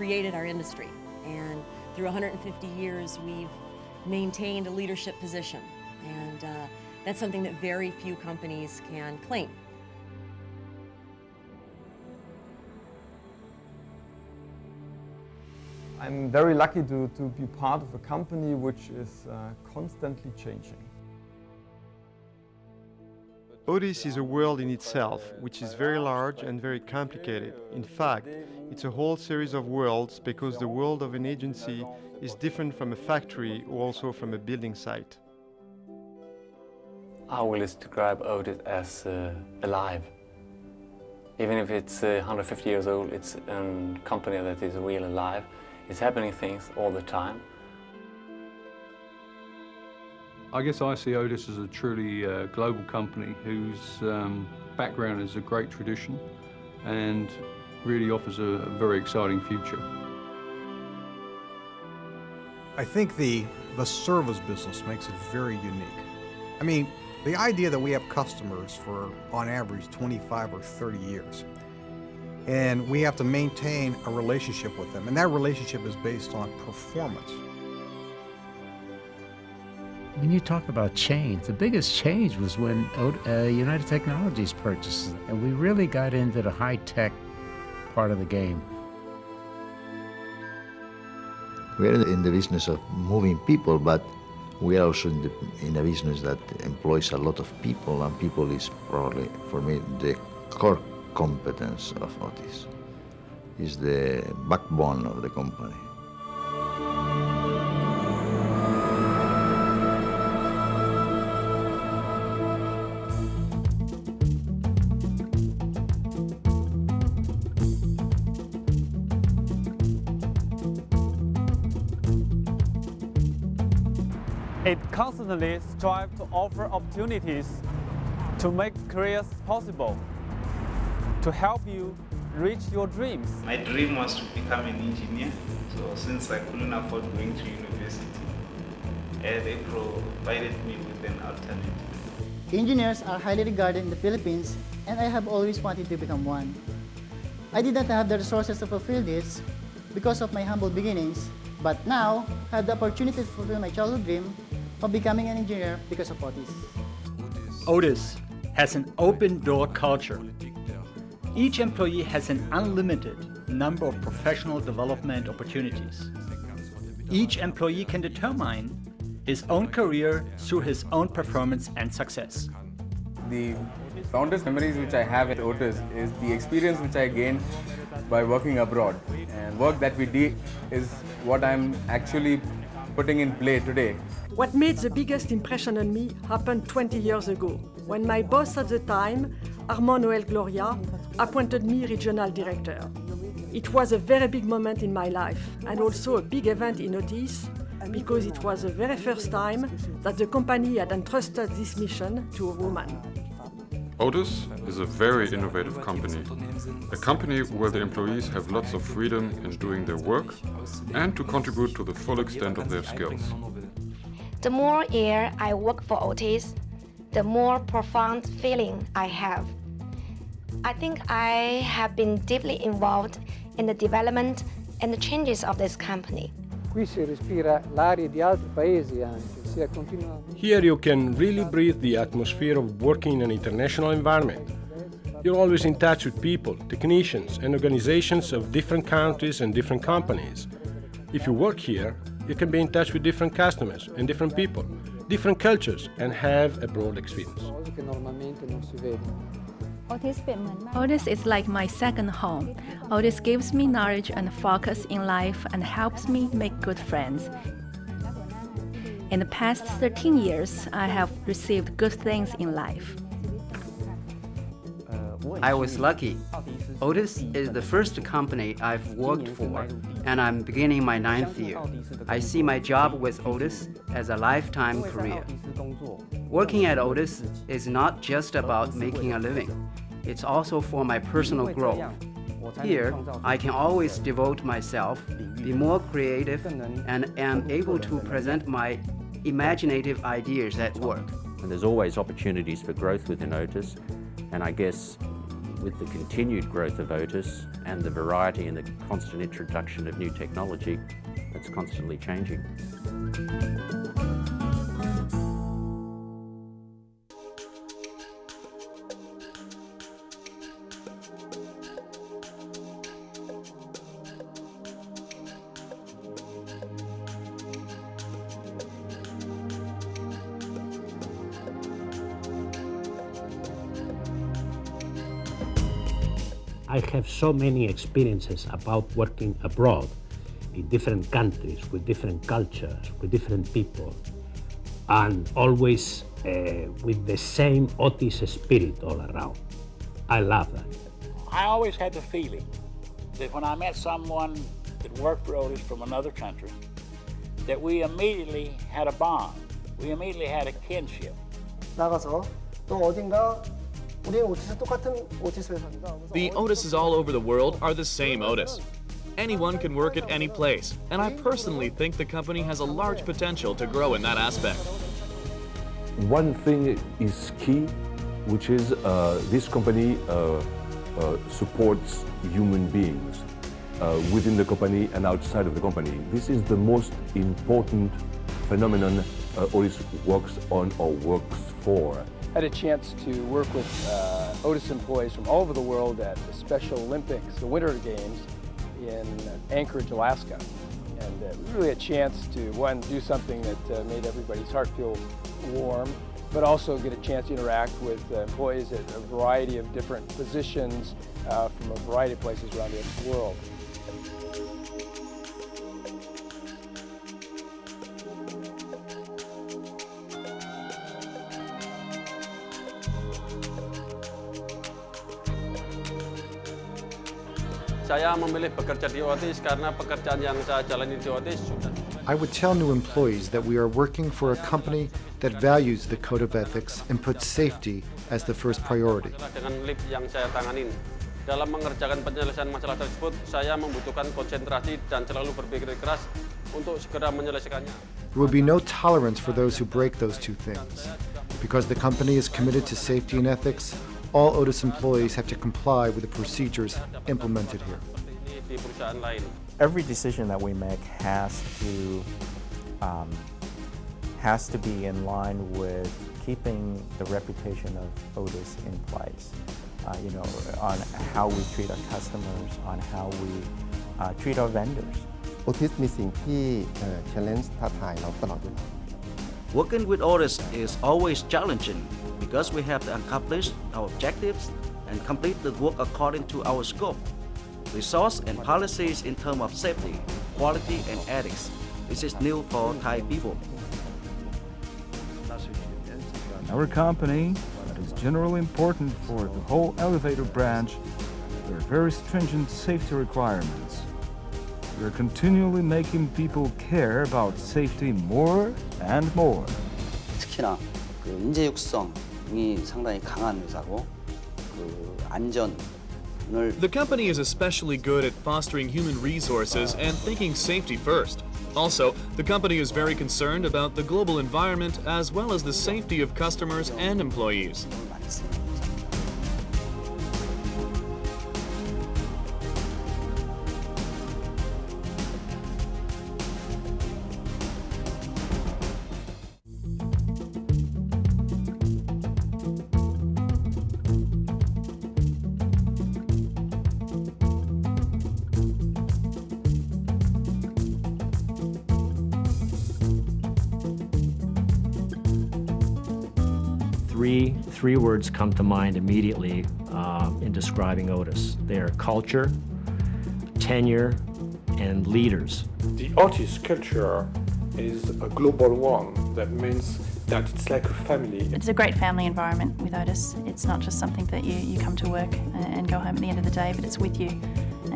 created our industry. And through 150 years, we've maintained a leadership position. And that's something that very few companies can claim. I'm very lucky to be part of a company which is constantly changing. Otis is a world in itself, which is very large and very complicated. In fact, it's a whole series of worlds because the world of an agency is different from a factory or also from a building site. I will describe Otis as alive. Even if it's 150 years old, it's a company that is really alive. It's happening things all the time. I guess I see Otis as a truly global company whose background is a great tradition and really offers a very exciting future. I think the service business makes it very unique. I mean, the idea that we have customers for, on average, 25 or 30 years, and we have to maintain a relationship with them, and that relationship is based on performance. When you talk about change, the biggest change was when United Technologies purchased it, and we really got into the high-tech part of the game. We're in the business of moving people, but we are also in a business that employs a lot of people, and people is probably, for me, the core competence of Otis. Is the backbone of the company. It constantly strives to offer opportunities to make careers possible, to help you reach your dreams. My dream was to become an engineer, so since I couldn't afford going to university, they provided me with an alternative. Engineers are highly regarded in the Philippines, and I have always wanted to become one. I did not have the resources to fulfill this because of my humble beginnings, but now I have the opportunity to fulfill my childhood dream of becoming an engineer because of Otis. Otis has an open-door culture. Each employee has an unlimited number of professional development opportunities. Each employee can determine his own career through his own performance and success. The fondest memories which I have at Otis is the experience which I gained by working abroad. And work that we did is what I'm actually putting in play today. What made the biggest impression on me happened 20 years ago, when my boss at the time, Armand Noël Gloria, appointed me regional director. It was a very big moment in my life, and also a big event in Otis, because it was the very first time that the company had entrusted this mission to a woman. Otis is a very innovative company, a company where the employees have lots of freedom in doing their work and to contribute to the full extent of their skills. The more years I work for Otis, the more profound feeling I have. I think I have been deeply involved in the development and the changes of this company. Qui si respira l'aria di altri paesi anche, si continua. Here you can really breathe the atmosphere of working in an international environment. You're always in touch with people, technicians, and organizations of different countries and different companies. If you work here, you can be in touch with different customers and different people, different cultures, and have a broad experience. Otis is like my second home. Otis gives me knowledge and focus in life and helps me make good friends. In the past 13 years, I have received good things in life. I was lucky. Otis is the first company I've worked for, and I'm beginning my 9th year. I see my job with Otis as a lifetime career. Working at Otis is not just about making a living. It's also for my personal growth. Here, I can always devote myself, be more creative, and am able to present my imaginative ideas at work. And there's always opportunities for growth within Otis, and I guess with the continued growth of Otis and the variety and the constant introduction of new technology that's constantly changing. I have so many experiences about working abroad in different countries, with different cultures, with different people, and always with the same Otis spirit all around. I love that. I always had the feeling that when I met someone that worked for Otis from another country, that we immediately had a bond. We immediately had a kinship. 나가서 또 어딘가 우리는 오티스 똑같은 오티스 회사입니다. The Otises all over the world are the same Otis. Anyone can work at any place, and I personally think the company has a large potential to grow in that aspect. One thing is key, which is this company supports human beings within the company and outside of the company. This is the most important phenomenon Otis works on or works for. I had a chance to work with Otis employees from all over the world at the Special Olympics, the Winter Games in Anchorage, Alaska. And we really had a chance to, one, do something that made everybody's heart feel warm, but also get a chance to interact with employees at a variety of different positions from a variety of places around the world. Saya memilih bekerja di Otis karena pekerjaan yang saya jalani di Otis sudah. I would tell new employees that we are working for a company that values the code of ethics and puts safety as the first priority. Dengan lift yang saya tanganin, dalam mengerjakan penyelesaian masalah tersebut, saya membutuhkan konsentrasi dan selalu berpikir keras untuk segera menyelesaikannya. There will be no tolerance for those who break those two things. Because the company is committed to safety and ethics, all Otis employees have to comply with the procedures implemented here. Every decision that we make has to be in line with keeping the reputation of Otis in place. On how we treat our customers, on how we treat our vendors. Otis มีสิ่งที่ challenge ท้าทายเราตลอดเวลา Working with Otis is always challenging because we have to accomplish our objectives and complete the work according to our scope, resource and policies in terms of safety, quality and ethics. This is new for Thai people. Our company is generally important for the whole elevator branch. There are very stringent safety requirements. We are continually making people care about safety more and more. 특히나 그 인재 육성이 상당히 강한 회사고 그 안전을 The company is especially good at fostering human resources and thinking safety first. Also, the company is very concerned about the global environment as well as the safety of customers and employees. Three words come to mind immediately in describing Otis. They are culture, tenure, and leaders. The Otis culture is a global one. That means that it's like a family. It's a great family environment with Otis. It's not just something that you come to work and go home at the end of the day, but it's with you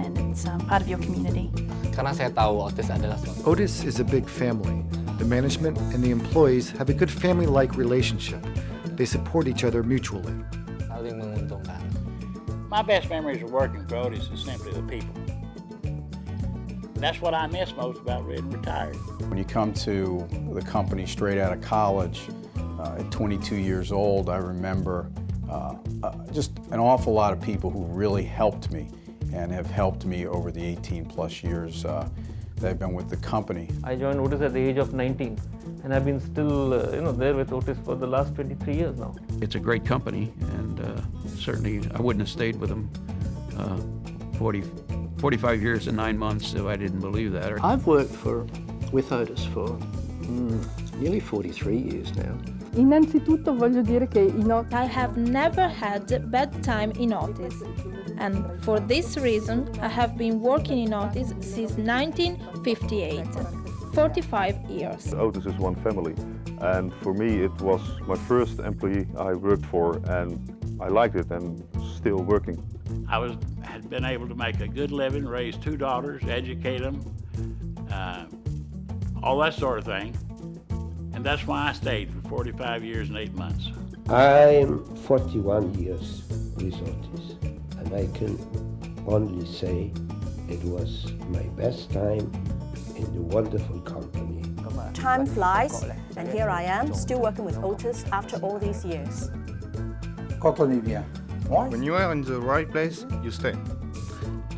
and it's part of your community. Karena saya tahu Otis adalah Otis is a big family. The management and the employees have a good family-like relationship. They support each other mutually. saling menguntungkan. My best memories of working for Otis is simply the people. That's what I miss most about being retired. When you come to the company straight out of college, at 22 years old, I remember just an awful lot of people who really helped me and have helped me over the 18 plus years that I've been with the company. I joined Otis at the age of 19 and I've been still there with Otis for the last 23 years now. It's a great company, and certainly I wouldn't have stayed with them 45 years and 9 months if I didn't believe that. I've worked with Otis for nearly 43 years now. Innanzitutto voglio dire che I have never had a bad time in Otis, and for this reason I have been working in Otis since 1958, 45 years. Otis is one family, and for me it was my first employee I worked for, and I liked it and still working. I had been able to make a good living, raise 2 daughters, educate them, all that sort of thing. And that's why I stayed for 45 years and 8 months. I'm 41 years with Otis, and I can only say it was my best time in the wonderful company. Time flies, and here I am, still working with Otis after all these years. When you are in the right place, you stay.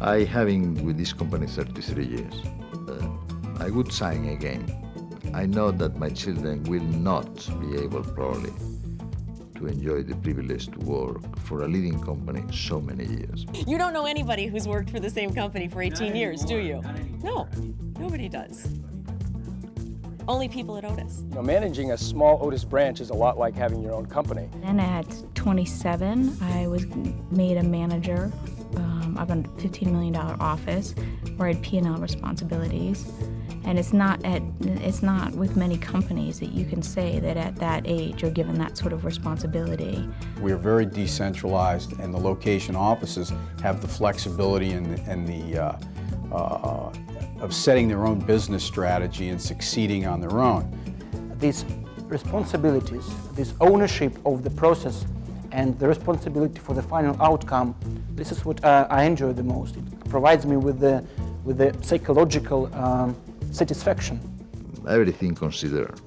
I have been with this company 33 years. I would sign again. I know that my children will not be able probably to enjoy the privilege to work for a leading company so many years. You don't know anybody who's worked for the same company for 18 years, do you? No, nobody does. Only people at Otis. Managing a small Otis branch is a lot like having your own company. And at 27, I was made a manager of a $15 million office where I had P&L responsibilities. And it's not with many companies that you can say that at that age you're given that sort of responsibility. We're very decentralized, and the location offices have the flexibility and the of setting their own business strategy and succeeding on their own. These responsibilities, this ownership of the process and the responsibility for the final outcome, this is what I enjoy the most. It provides me with the psychological satisfaction. Everything considered,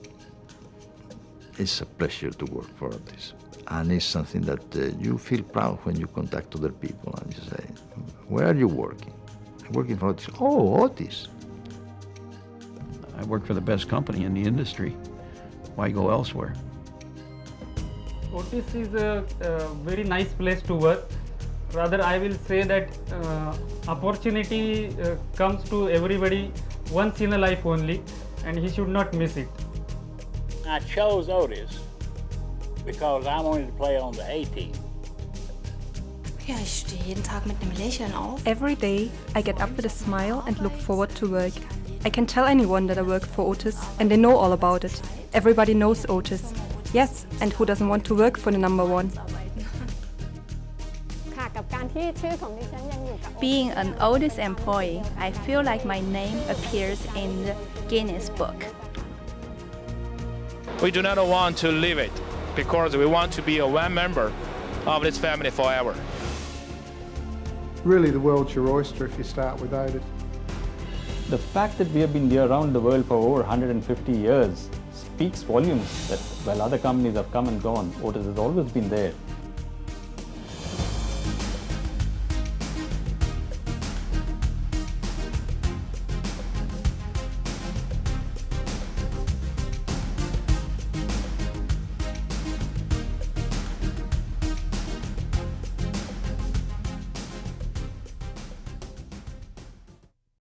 it's a pleasure to work for Otis. And it's something that you feel proud when you contact other people and you say, where are you working? I'm working for Otis. Oh, Otis. I work for the best company in the industry. Why go elsewhere? Otis is a very nice place to work. Rather, I will say that opportunity comes to everybody once in a life only, and he should not miss it. I chose Otis because I wanted to play on the A team. Every day, I get up with a smile and look forward to work. I can tell anyone that I work for Otis, and they know all about it. Everybody knows Otis. Yes, and who doesn't want to work for the number one? Being an Otis employee, I feel like my name appears in the Guinness Book. We do not want to leave it because we want to be a one member of this family forever. Really, the world's your oyster if you start with Otis. The fact that we have been around the world for over 150 years speaks volumes that while other companies have come and gone, Otis has always been there.